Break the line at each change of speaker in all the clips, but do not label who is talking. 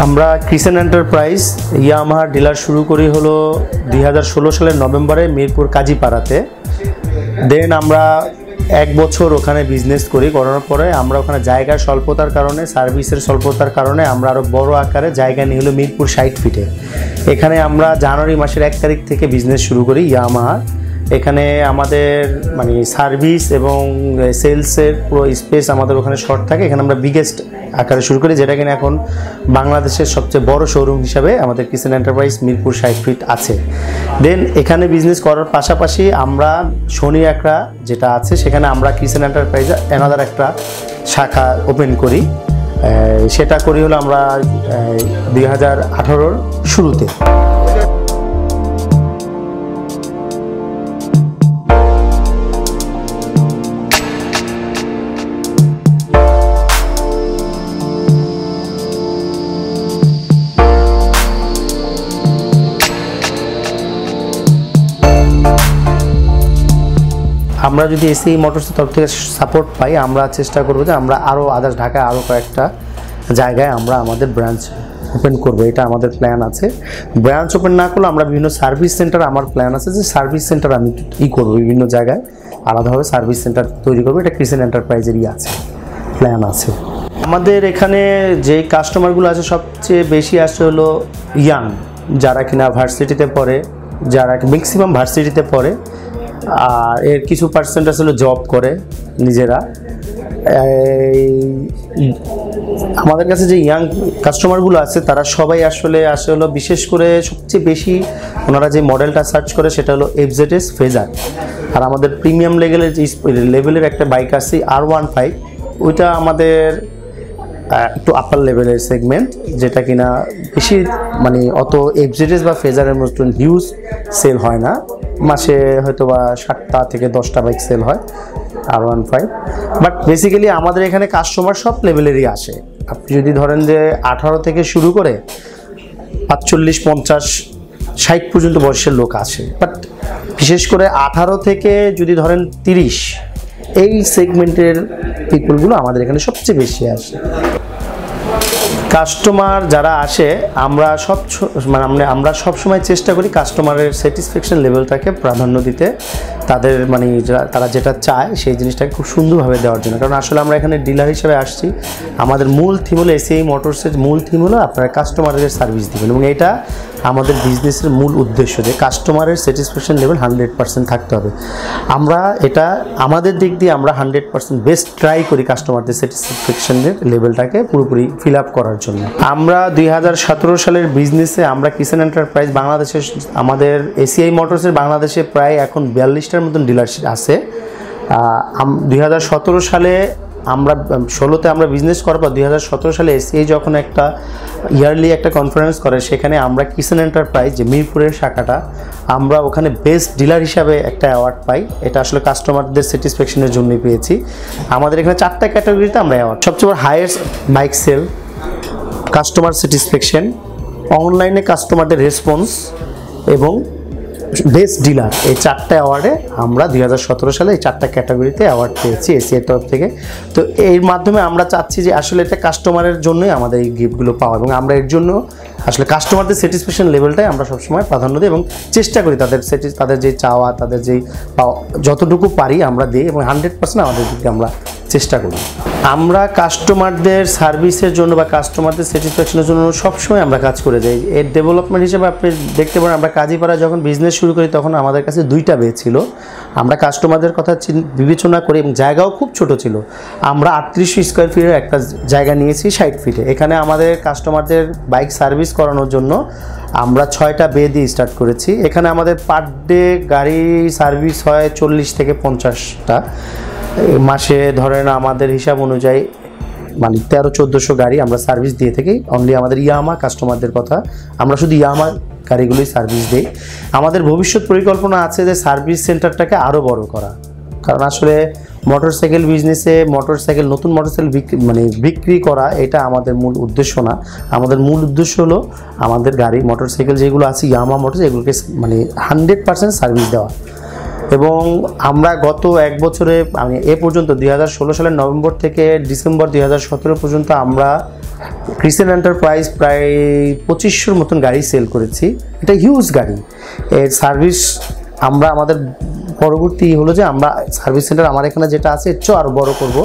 আমরা crescent enterprise ইয়ামাহার dealer শুরু করি হলো 2016 সালের নভেম্বরে মিরপুর কাজীপাড়াতে। দেন আমরা 1 বছর ওখানে বিজনেস করার পরে আমরা ওখানে জায়গার স্বল্পতার কারণে, সার্ভিসের স্বল্পতার কারণে আমরা আরও বড় আকারে জায়গা নিয়ে হলো মিরপুর 60 ফিটে। এখানে আমরা জানুয়ারি মাসের 1 তারিখ থেকে বিজনেস শুরু করি ইয়ামাহার। এখানে আমাদের মানে সার্ভিস এবং সেলসের পুরো স্পেস আমাদের ওখানে শর্ট থাকে। এখানে আমরা বিগেস্ট আকারে শুরু করি, যেটা কিনা এখন বাংলাদেশের সবচেয়ে বড় শোরুম হিসাবে আমাদের ক্রিসেন্ট এন্টারপ্রাইজ মিরপুর 60 ফিট আছে। দেন এখানে বিজনেস করার পাশাপাশি আমরা শনি একরা যেটা আছে সেখানে আমরা ক্রিসেন্ট এন্টারপ্রাইজ অ্যানাদার একটা শাখা ওপেন করি। সেটা করি হলো আমরা 2018-র শুরুতে। আমরা যদি এসি মোটরসের তরফ থেকে সাপোর্ট পাই, আমরা চেষ্টা করবো যে আমরা আরও আদার্স ঢাকায় আরও কয়েকটা জায়গায় আমরা আমাদের ব্রাঞ্চ ওপেন করবো, এটা আমাদের প্ল্যান আছে। ব্রাঞ্চ ওপেন না করলে আমরা বিভিন্ন সার্ভিস সেন্টার, আমার প্ল্যান আছে যে সার্ভিস সেন্টার আমি করবো, বিভিন্ন জায়গায় আলাদাভাবে সার্ভিস সেন্টার তৈরি করবো। এটা ক্রিসেন্ট এন্টারপ্রাইজেরই আছে, প্ল্যান আছে। আমাদের এখানে যে কাস্টমারগুলো আছে সবচেয়ে বেশি আসে হলো ইয়াং, যারা কিনা ভার্সিটিতে পড়ে, যারা ম্যাক্সিমাম ভার্সিটিতে পড়ে, আর এর কিছু পার্সেন্ট আসলে জব করে নিজেরা। আমাদের কাছে যে ইয়াং কাস্টমারগুলো আছে তারা সবাই আসলে হলো, বিশেষ করে সবচেয়ে বেশি ওনারা যে মডেলটা সার্চ করে সেটা হলো FZS ফেজার। আর আমাদের প্রিমিয়াম লেভেলের একটা বাইক আছে R15, ওইটা আমাদের একটু আপার লেভেলের সেগমেন্ট, যেটা কিনা বেশি মানে অত FZS বা ফেজারের মতন হিউজ সেল হয় না। মাসে হয়তো বা 7টা থেকে 10টা বাইক সেল হয় R15। বাট বেসিক্যালি আমাদের এখানে কাস্টমার সব লেভেলেরই আসে। আপনি যদি ধরেন যে 18 থেকে শুরু করে 45, 50, 60 পর্যন্ত বয়সের লোক আসে। বাট বিশেষ করে 18 থেকে যদি ধরেন 30, এই সেগমেন্টের পিপলগুলো আমাদের এখানে সবচেয়ে বেশি আসে। কাস্টমার যারা আসে আমরা সবসময় চেষ্টা করি কাস্টমারের স্যাটিসফ্যাকশন লেভেলটাকে প্রাধান্য দিতে, তাদের মানে তারা যেটা চায় সেই জিনিসটাকে খুব সুন্দরভাবে দেওয়ার জন্য। কারণ আসলে আমরা এখানে ডিলার হিসেবে আসছি, আমাদের মূল থিম হলো এসিআই মোটরসের মূল থিম হলো আপনারা কাস্টমারের সার্ভিস দিবেন, এবং এটা আমাদের বিজনেসের মূল উদ্দেশ্য যে কাস্টমারের স্যাটিসফ্যাকশন লেভেল 100% থাকতে হবে। আমরা এটা আমাদের দিক দিয়ে আমরা 100% বেস্ট ট্রাই করি কাস্টমারদের স্যাটিসফ্যাকশনের লেভেলটাকে পুরোপুরি ফিল আপ করার জন্য। আমরা 2017 সালের বিজনেসে আমরা ক্রিসেন্ট এন্টারপ্রাইজ বাংলাদেশের আমাদের এসিআই মোটরসের বাংলাদেশে প্রায় এখন 42টার মতন ডিলারশিপ আছে। 2017 সালে আমরা 16তে আমরা বিজনেস করার পর 2017 সালে এসিআই যখন একটা ইয়ারলি একটা কনফারেন্স করে, সেখানে আমরা ক্রিসেন্ট এন্টারপ্রাইজ যে মিরপুরের শাখাটা, আমরা ওখানে বেস্ট ডিলার হিসাবে একটা অ্যাওয়ার্ড পাই। এটা আসলে কাস্টমারদের স্যাটিসফ্যাকশনের জন্যই পেয়েছি। আমাদের এখানে 4টা ক্যাটাগরিতে আমরা অ্যাওয়ার্ড, সবচেয়ে বড় highest bike sell, customer satisfaction, অনলাইনে কাস্টমারদের রেসপন্স এবং বেস্ট ডিলার, এই 4টা অ্যাওয়ার্ডে আমরা 2017 সালে এই 4টা ক্যাটাগরিতে অ্যাওয়ার্ড পেয়েছি এসিআই তরফ থেকে। তো এর মাধ্যমে আমরা চাচ্ছি যে আসলে এটা কাস্টমারের জন্যই আমাদের এই গিফটগুলো পাওয়া, এবং আমরা এর জন্য আসলে কাস্টমারদের স্যাটিসফ্যাকশন লেভেলটাই আমরা সবসময় প্রাধান্য দিই এবং চেষ্টা করি তাদের যে চাওয়া, তাদের যেই যতটুকু পারি আমরা দিই, এবং 100% আমাদের দিকে আমরা চেষ্টা করি। আমরা কাস্টমারদের সার্ভিসের জন্য বা কাস্টমারদের স্যাটিসফ্যাকশনের জন্য সবসময় আমরা কাজ করে যাই। এর ডেভেলপমেন্ট হিসেবে আপনি দেখতে পারেন, আমরা কাজীপাড়া যখন বিজনেস শুরু করি তখন আমাদের কাছে 2টা বে ছিল। আমরা কাস্টমারদের কথা বিবেচনা করি, এবং জায়গাও খুব ছোট ছিল। আমরা 38 স্কোয়ার ফিটের একটা জায়গা নিয়েছি 60 ফিটে। এখানে আমাদের কাস্টমারদের বাইক সার্ভিস করানোর জন্য আমরা 6টা বে দিয়ে স্টার্ট করেছি। এখানে আমাদের পার ডে গাড়ি সার্ভিস হয় 40 থেকে 50টা। মাসে ধরেন আমাদের হিসাব অনুযায়ী মানে 1300-1400 গাড়ি আমরা সার্ভিস দিয়ে থাকি। অনলি আমাদের ইয়ামা কাস্টমারদের কথা, আমরা শুধু ইয়ামা গাড়িগুলোই সার্ভিস দিই। আমাদের ভবিষ্যৎ পরিকল্পনা আছে যে সার্ভিস সেন্টারটাকে আরও বড় করা, কারণ আসলে মোটরসাইকেল বিজনেসে নতুন মোটরসাইকেল বিক্রি করা এটা আমাদের মূল উদ্দেশ্য না। আমাদের মূল উদ্দেশ্য হলো আমাদের গাড়ি মোটরসাইকেল যেগুলো আছে ইয়ামা মোটরস, এগুলোকে 100% সার্ভিস দেওয়া। এবং আমরা গত 1 বছরে এ পর্যন্ত 2016 সালের নভেম্বর থেকে ডিসেম্বর 2017 পর্যন্ত আমরা ক্রিসেন্ট এন্টারপ্রাইজ প্রায় 2500 মতন গাড়ি সেল করেছি। এটা হিউজ গাড়ি। এর সার্ভিস আমরা আমাদের পরবর্তী হলো যে আমরা সার্ভিস সেন্টার আমার এখানে যেটা আছে এর চেয়ে আরও বড় করব।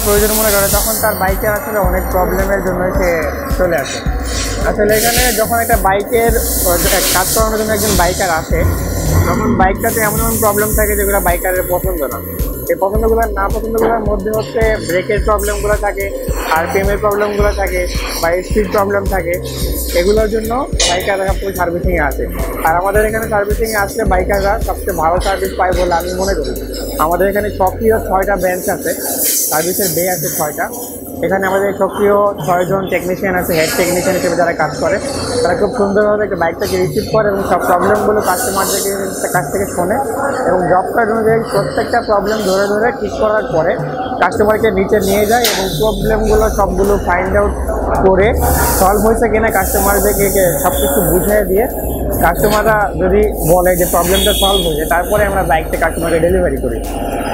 প্রয়োজন মনে করে তখন তার বাইকের আসলে অনেক প্রবলেমের জন্য সে চলে আসে। আসলে এখানে যখন একটা বাইকের কাজ করানোর জন্য একজন বাইকার আসে তখন বাইকটাতে এমন এমন প্রবলেম থাকে যেগুলো বাইকারের পছন্দ না। এই পছন্দগুলোর না পছন্দগুলোর মধ্যে হচ্ছে ব্রেকের প্রবলেমগুলো থাকে, আরপিএমের প্রবলেমগুলো থাকে বা স্পিড প্রবলেম থাকে। এগুলোর জন্য বাইকাররা সার্ভিসিংয়ে আসে। আর আমাদের এখানে সার্ভিসিংয়ে আসলে বাইকাররা সবচেয়ে ভালো সার্ভিস পায় বলে আমি মনে করি। আমাদের এখানে সক্রিয় 6টা ব্রাঞ্চ আছে, সার্ভিসের বে আছে 6টা। এখানে আমাদের সক্রিয় 6 জন টেকনিশিয়ান আছে, হেড টেকনিশিয়ান হিসেবে যারা কাজ করে। তারা খুব সুন্দরভাবে বাইকটাকে রিসিভ করে এবং সব প্রবলেমগুলো কাস্টমারদেরকে কাছ থেকে শোনে এবং জব কার্ড অনুযায়ী প্রত্যেকটা প্রবলেম ধরে ধরে ঠিক করার পরে কাস্টমারকে নিচে নিয়ে যায় এবং প্রবলেমগুলো সবগুলো ফাইন্ড আউট করে সলভ হয়েছে কিনা কাস্টমারদেরকে সব কিছু বুঝিয়ে দিয়ে কাস্টমাররা যদি বলে যে প্রবলেমটা সলভ হয়েছে তারপরে আমরা বাইকটা কাস্টমারকে ডেলিভারি করি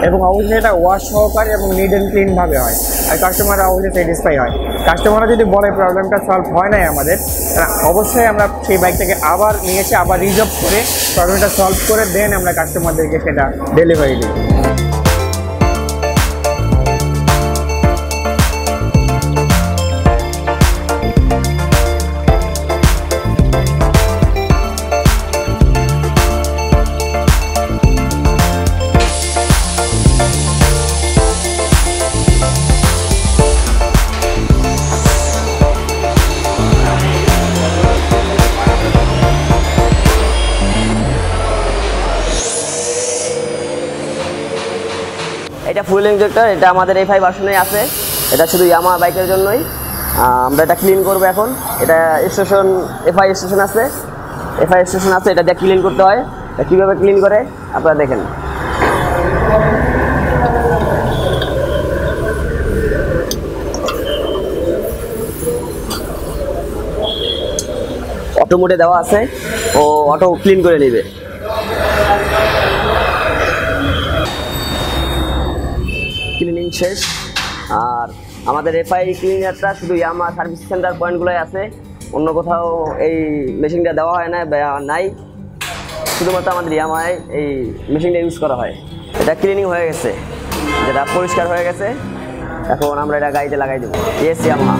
এবং অবশ্যই এটা ওয়াশ সহকারে এবং নিট অ্যান্ড ক্লিনভাবে হয় আর কাস্টমাররা অবশ্যই স্যাটিসফাই হয়। কাস্টমাররা যদি বলে প্রবলেমটা সলভ হয় নাই আমাদের, অবশ্যই আমরা সেই বাইকটাকে আবার নিয়ে এসে আবার রিজার্ভ করে প্রবলেমটা সলভ করে দেন আমরা কাস্টমারদেরকে সেটা ডেলিভারি দিই।
এটা ফুয়েল ইনজেক্টর, এটা আমাদের এই 5 ভার্সনে আছে। এটা শুধু ইয়ামাহা বাইকের জন্যই। আমরা এটা ক্লিন করব এখন। এটা স্টেশন এফআই স্টেশন আছে, এটা দিয়ে ক্লিন করতে হয়। কীভাবে ক্লিন করে আপনারা দেখেন। অটো মোডে দেওয়া আছে, ও অটো ক্লিন করে নেবে। ক্লিনিং শেষ। আর আমাদের এফআই ক্লিনারটা শুধু ইয়ামাহা সার্ভিস সেন্টার পয়েন্টগুলোই আছে, অন্য কোথাও এই মেশিনটা দেওয়া হয় না নাই, শুধুমাত্র আমাদের ইয়ামাহায় এই মেশিনটা ইউজ করা হয়। এটা ক্লিনিং হয়ে গেছে, যেটা পরিষ্কার হয়ে গেছে। এখন আমরা এটা গাড়িতে লাগাই দেবো। Yes Yamaha.